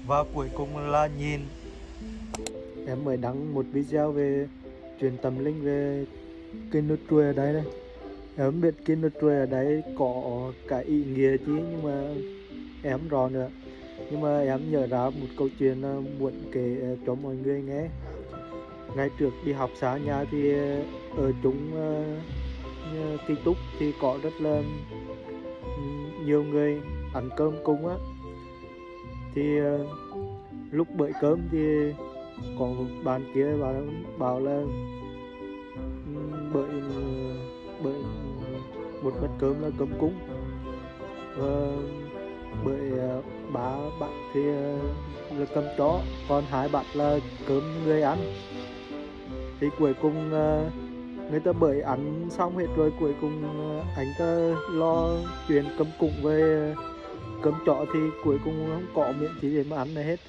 và cuối cùng là nhìn. Em mới đăng một video về chuyện tâm linh về cây nút ruồi ở đây này. Em không biết cây nút ruồi ở đây có cái ý nghĩa gì nhưng mà em không rõ nữa. Nhưng mà em nhớ ra một câu chuyện muốn kể cho mọi người nghe. Ngày trước đi học xa nhà thì ở chúng ký túc thì có rất là nhiều người ăn cơm cùng á. Thì lúc bữa cơm thì có một bạn kia bảo là bởi bởi một bát cơm là cơm cúng, và bởi ba bạn thì là cơm chó, còn hai bạn là cơm người ăn. Thì cuối cùng người ta bởi ăn xong hết rồi, cuối cùng anh ta lo chuyện cơm cúng với cơm chó thì cuối cùng không có miễn phí để mà ăn này hết.